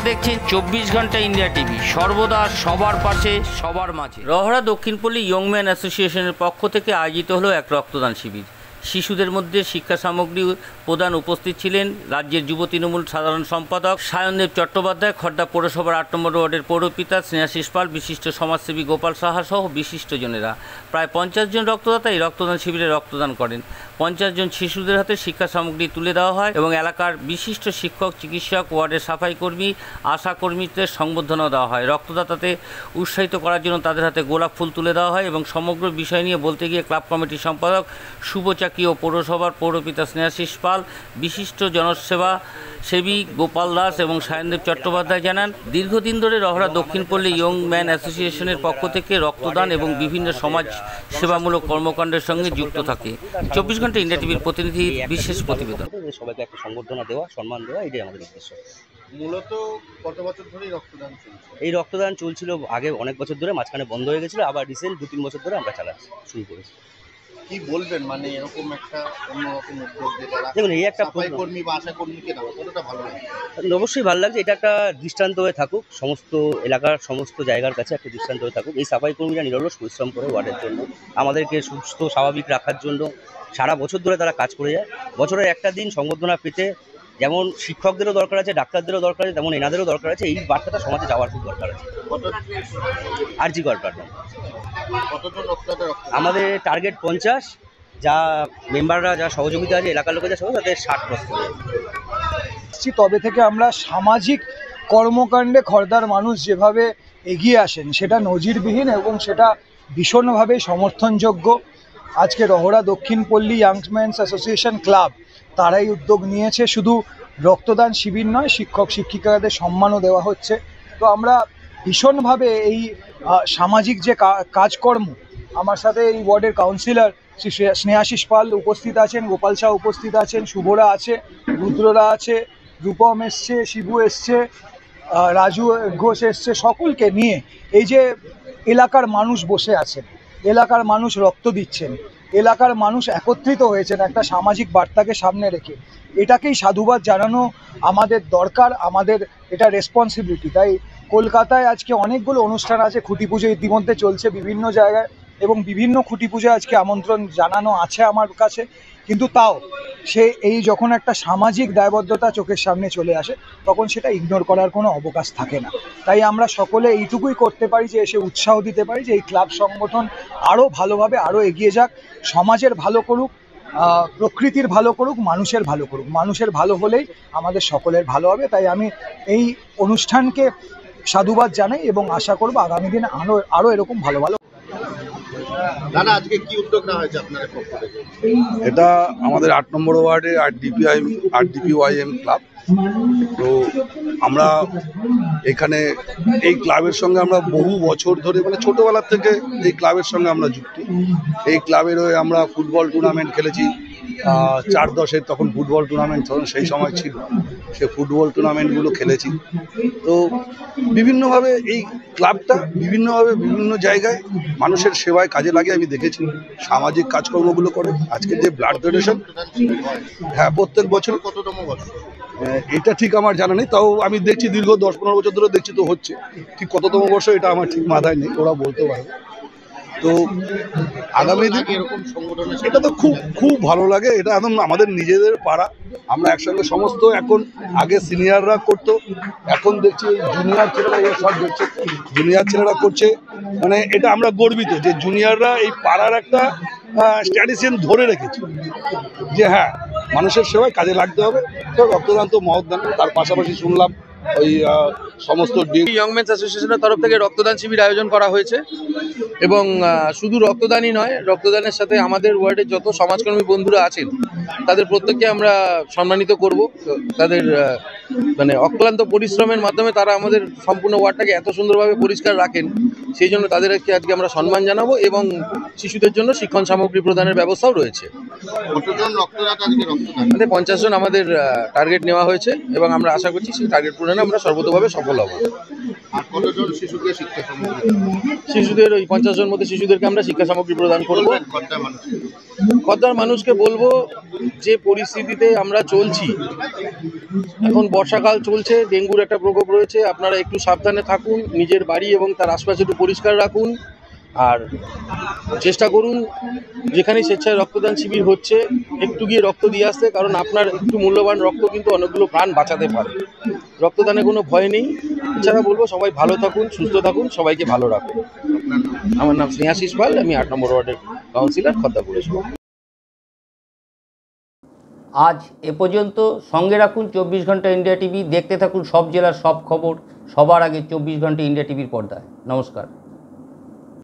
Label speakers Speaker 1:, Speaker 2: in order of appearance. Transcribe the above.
Speaker 1: দেখছেন 24 ঘন্টা India TV, সর্বদা সবার পাশে সবার মাঝে। রহরা দক্ষিণপল্লী ইয়ং ম্যান অ্যাসোসিয়েশনের পক্ষ থেকে আয়োজিত হলো এক রক্তদান শিবির। শিশুদের মধ্যে শিক্ষা সামগ্রী প্রদান উপস্থিত ছিলেন রাজ্যের যুব তৃণমূল সাধারণ সম্পাদক সায়নদেব চট্টোপাধ্যায়, খড়দা পৌরসভার 8 নম্বর ওয়ার্ডের পৌরপিতা স্নেহাশিস পাল, বিশিষ্ট সমাজসেবী গোপাল সাহা সহ বিশিষ্টজনেরা। প্রায় 50 জন রক্তদাতা এই রক্তদান শিবিরে রক্তদান করেন। 50 জন শিশুদের হাতে শিক্ষা সামগ্রী তুলে দেওয়া হয় এবং এলাকার বিশিষ্ট শিক্ষক, চিকিৎসক, ওয়ার্ডের সাফাই কর্মী, আশা কর্মীদের সংবর্ধনাও দেওয়া হয়। রক্তদাতাতে উৎসাহিত করার জন্য তাদের হাতে গোলাপ ফুল তুলে দেওয়া হয় এবং সমগ্র বিষয় নিয়ে বলতে গিয়ে ক্লাব কমিটির সম্পাদক শুভচাকি ও পৌরসভার পৌরপিতা স্নেহাশিস পাল, বিশিষ্ট জনসেবা সেবী গোপাল দাস এবং সায়নদেব চট্টোপাধ্যায় জানান, দীর্ঘদিন ধরে রহরা দক্ষিণপল্লী ইয়ং ম্যান অ্যাসোসিয়েশনের পক্ষ থেকে রক্তদান এবং বিভিন্ন সমাজ সেবামূলক কর্মকাণ্ডের সঙ্গে যুক্ত থাকে। 24 ঘন্টা ইন্ডিয়া টিভির প্রতিনিধির বিশেষ প্রতিবেদন।
Speaker 2: সবাইকে একটা সংবর্ধনা দেওয়া, সম্মান দেওয়া, এটাই আমাদের উদ্দেশ্য।
Speaker 3: মূলত কত বছর ধরে রক্তদান চলছে?
Speaker 2: এই রক্তদান চলছিল আগে অনেক বছর ধরে, মাঝখানে বন্ধ হয়ে গেছিলো, আবার রিসেন্ট 2-3 বছর ধরে আমরা চালাচ্ছি, শুরু করেছি।
Speaker 3: কি বলবেন, মানে এরকম একটা অন্যরকম উদ্যোগ যেটা
Speaker 2: দেখুন, এই একটা
Speaker 3: কর্মী বা আশা কর্মীকে দেওয়া কতটা ভালো লাগে?
Speaker 2: অবশ্যই ভালো লাগছে। এটা একটা দৃষ্টান্ত হয়ে থাকুক, সমস্ত এলাকার সমস্ত জায়গার কাছে একটা দৃষ্টান্ত হয়ে থাকুক। এই সাফাই কর্মীরা নিরলস পরিশ্রম করে ওয়ার্ডের জন্য, আমাদেরকে সুস্থ স্বাভাবিক রাখার জন্য সারা বছর ধরে তারা কাজ করে যায়। বছরের একটা দিন সংবর্ধনা পেতে যেমন শিক্ষকদেরও দরকার আছে, ডাক্তারদেরও দরকার আছে, তেমন এনাদেরও দরকার আছে। এই বার্তাটা সমাজে যাওয়ার খুব দরকার আছে। আরজি করার আমাদের টার্গেট 50, যা মেম্বাররা, যা সহযোগিতা আছে, এলাকার লোকের যা সহযোগিতা, তাদের 60 বছর।
Speaker 4: তবে থেকে আমরা সামাজিক কর্মকাণ্ডে খড়দার মানুষ যেভাবে এগিয়ে আসেন সেটা নজিরবিহীন এবং সেটা ভীষণভাবে সমর্থনযোগ্য। আজকে Rahara Dakshinpalli young men's association club তারাই উদ্যোগ নিয়েছে। শুধু রক্তদান শিবির নয়, শিক্ষক শিক্ষিকাদের সম্মানও দেওয়া হচ্ছে। তো আমরা ভীষণভাবে এই সামাজিক যে কাজকর্ম, আমার সাথে এই ওয়ার্ডের কাউন্সিলর শ্রী স্নেহাশিস পাল উপস্থিত আছেন, গোপাল শাহ উপস্থিত আছেন, শুভরা আছে, রুদ্ররা আছে, রূপম এসছে, শিবু এসছে, রাজু ঘোষ এসছে। সকলকে নিয়ে এই যে এলাকার মানুষ বসে আছেন, এলাকার মানুষ রক্ত দিচ্ছেন, এলাকার মানুষ একত্রিত হয়েছেন একটা সামাজিক বার্তাকে সামনে রেখে, এটাকেই সাধুবাদ জানানো আমাদের দরকার, আমাদের এটা রেসপন্সিবিলিটি। তাই কলকাতায় আজকে অনেকগুলো অনুষ্ঠান আছে, খুঁটি পুজো ইতিমধ্যে চলছে বিভিন্ন জায়গায় এবং বিভিন্ন খুঁটি পুজো আজকে আমন্ত্রণ জানানো আছে আমার কাছে। কিন্তু তাও এই যখন একটা সামাজিক দায়বদ্ধতা চোখের সামনে চলে আসে, তখন সেটা ইগনোর করার কোনো অবকাশ থাকে না। তাই আমরা সকলে এইটুকুই করতে পারি যে এসে উৎসাহ দিতে পারি যে এই ক্লাব সংগঠন আরও ভালোভাবে আরও এগিয়ে যাক, সমাজের ভালো করুক, প্রকৃতির ভালো করুক, মানুষের ভালো করুক। মানুষের ভালো হলেই আমাদের সকলের ভালো হবে। তাই আমি এই অনুষ্ঠানকে সাধুবাদ জানাই এবং আশা করব আগামী দিনে আরও এরকম ভালো ভালো।
Speaker 3: দাদা, আজকে কি উদ্যোগ নেওয়া হয়েছে আপনাদের পক্ষ থেকে?
Speaker 5: এটা আমাদের 8 নম্বর ওয়ার্ডে আরডিপিওয়াইএম ক্লাব। তো আমরা এখানে এই ক্লাবের সঙ্গে আমরা বহু বছর ধরে, মানে ছোটোবেলার থেকে এই ক্লাবের সঙ্গে আমরা যুক্ত। এই ক্লাবের হয়ে আমরা ফুটবল টুর্নামেন্ট খেলেছি 4-10-এর, তখন ফুটবল টুর্নামেন্ট সেই সময় ছিল, সে ফুটবল টুর্নামেন্টগুলো খেলেছি। তো বিভিন্নভাবে এই ক্লাবটা বিভিন্নভাবে বিভিন্ন জায়গায় মানুষের সেবায় কাজে লাগে আমি দেখেছি, সামাজিক কাজকর্মগুলো করে। আজকে যে ব্লাড ডোনেশন, হ্যাঁ, প্রত্যেক বছর।
Speaker 3: কততম বছর
Speaker 5: এটা ঠিক আমার জানা নেই, তাও আমি দেখছি দীর্ঘ 10-15 বছর ধরে দেখছি তো হচ্ছে। ঠিক কততম বর্ষ এটা আমার ঠিক মাথায় নেই, ওরা বলতে পারবে। তো আগামী দিন
Speaker 3: এরকম সংগঠন,
Speaker 5: এটা তো খুব খুব ভালো লাগে। এটা একদম আমাদের নিজেদের পাড়া, আমরা একসঙ্গে সমস্ত, এখন আগে সিনিয়ররা করতো, এখন দেখছি জুনিয়র ছেলেরা, সব দেখছে জুনিয়র ছেলেরা করছে। মানে এটা আমরা গর্বিত যে জুনিয়ররা এই পাড়ার একটা ট্র্যাডিশন ধরে রেখেছে যে হ্যাঁ, মানুষের সেবায় কাজে লাগতে হবে। তো রক্তদান তো মহৎদান। তার পাশাপাশি শুনলাম ওই সমস্ত
Speaker 6: ইয়ং ম্যানস অ্যাসোসিয়েশনের তরফ থেকে রক্তদান শিবির আয়োজন করা হয়েছে এবং শুধু রক্তদানই নয়, রক্তদানের সাথে আমাদের ওয়ার্ডের যত সমাজকর্মী বন্ধুরা আছেন তাদের প্রত্যেককে আমরা সম্মানিত করব। তাদের মানে অক্লান্ত পরিশ্রমের মাধ্যমে তারা আমাদের সম্পূর্ণ ওয়ার্ডটাকে এত সুন্দরভাবে পরিষ্কার রাখেন, সেই জন্য তাদেরকে আজকে আমরা সম্মান জানাবো এবং শিশুদের জন্য শিক্ষণ সামগ্রী প্রদানের ব্যবস্থাও রয়েছে। আমাদের 50 জন আমাদের টার্গেট নেওয়া হয়েছে এবং আমরা আশা করছি সেই টার্গেট পূরণে আমরা সর্বতোভাবে সফল হব।
Speaker 3: আর কতজন শিশুকে শিক্ষা সামগ্রী
Speaker 6: শিশুদের ওই 50 জন মধ্যে শিশুদেরকে আমরা শিক্ষা সামগ্রী প্রদান করব।
Speaker 3: বলবেন খদ্দের মানুষকে?
Speaker 6: খদ্দার মানুষকে বলবো, যে পরিস্থিতিতে আমরা চলছি, এখন বর্ষাকাল চলছে, ডেঙ্গুর একটা প্রকোপ রয়েছে, আপনারা একটু সাবধানে থাকুন, নিজের বাড়ি এবং তার আশপাশ একটু পরিষ্কার রাখুন, আর চেষ্টা করুন যেখানে স্বেচ্ছায় রক্তদান শিবির হচ্ছে একটু গিয়ে রক্ত দিয়ে আসতে, কারণ আপনার একটু মূল্যবান রক্ত কিন্তু অনেকগুলো প্রাণ বাঁচাতে পারে। রক্তদানে কোনো ভয় নেই। এছাড়া বলবো সবাই ভালো থাকুন, সুস্থ থাকুন, সবাইকে ভালো রাখুন। আমার নাম স্নেহাশিস পাল, আমি 8 নম্বর ওয়ার্ডের কাউন্সিলর, খদ্দা পৌরসভা।
Speaker 1: আজ এ পর্যন্ত। সঙ্গে রাখুন 24 ঘন্টা ইন্ডিয়া টিভি। দেখতে থাকুন সব জেলার সব খবর সবার আগে 24 ঘন্টা ইন্ডিয়া টিভির পর্দায়। নমস্কার।